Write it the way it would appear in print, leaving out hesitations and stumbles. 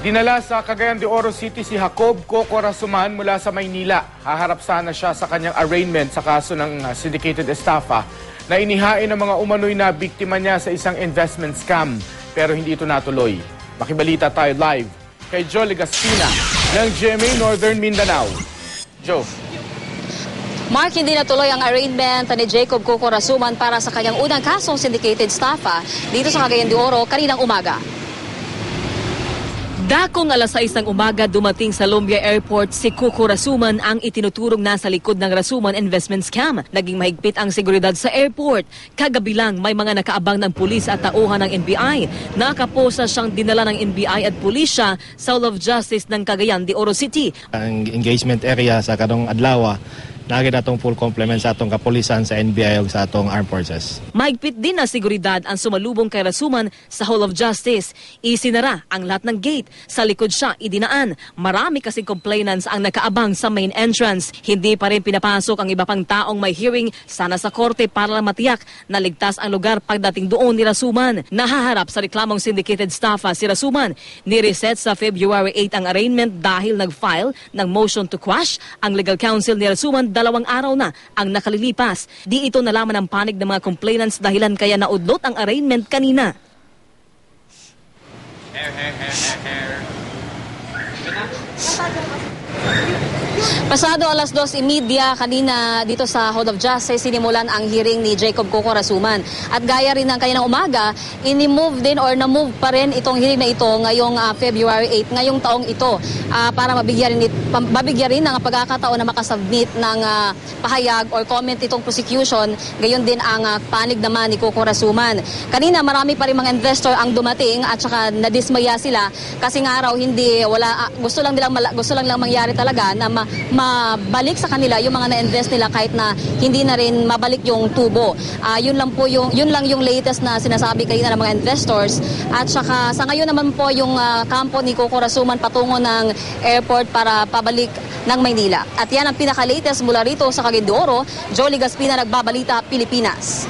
Dinala sa Cagayan de Oro City si Jacob Coco Rasuman mula sa Maynila. Haharap sana siya sa kanyang arraignment sa kaso ng syndicated estafa na inihain ng mga umano'y na biktima niya sa isang investment scam. Pero hindi ito natuloy. Makibalita tayo live kay Joe Legaspina ng GMA Northern Mindanao. Joe. Mark, hindi natuloy ang arraignment ni Jacob Coco Rasuman para sa kanyang unang kasong syndicated estafa dito sa Cagayan de Oro kaninang umaga. Dakong alas 6 ng umaga dumating sa Lumbia Airport si Coco Rasuman ang itinuturong nasa likod ng Rasuman Investment Scam. Naging mahigpit ang seguridad sa airport. Kagabi lang may mga nakaabang ng pulis at tauhan ng NBI. Nakaposa siyang dinala ng NBI at pulisya sa Hall of Justice ng Cagayan de Oro City. Ang engagement area sa kanong adlaw lagi natong full complement sa atong kapulisan sa NBI ug sa atong armed forces. Mahigpit din na seguridad ang sumalubong kay Rasuman sa Hall of Justice. Isinara ang lahat ng gate. Sa likod siya idinaan. Marami kasing complainants ang nakaabang sa main entrance. Hindi pa rin pinapasok ang iba pang taong may hearing sana sa korte para matiyak na ligtas ang lugar pagdating doon ni Rasuman. Nahaharap sa reklamong syndicated estafa si Rasuman. Nireset sa February 8 ang arraignment dahil nag-file ng motion to quash. Ang legal counsel ni Rasuman 2 araw na ang nakalilipas. Di ito nalaman ng panig ng mga complainants dahilan kaya naudlot ang arraignment kanina. Pasado alas 2:30 kanina dito sa Hall of Justice, sinimulan ang hearing ni Jacob Coco Rasuman. At gaya rin ng kanilang umaga, ini-move din or na-move pa rin itong hearing na ito ngayong February 8, ngayong taong ito, para mabigyan rin ng pagkakataon na makasubmit ng pahayag or comment itong prosecution. Gayon din ang panig naman ni Coco Rasuman. Kanina marami pa rin mga investor ang dumating at saka nadismaya sila kasi nga raw gusto lang lang mangyari talaga na mabalik sa kanila yung mga na-invest nila kahit na hindi na rin mabalik yung tubo. Yun lang yung latest na sinasabi kanina ng mga investors. At saka sa ngayon naman po yung kampo ni Coco Rasuman patungo ng airport para pabalik ng Maynila. At yan ang pinaka-latest mula rito sa Cagayan de Oro. Joe Legaspina, Nagbabalita, Pilipinas.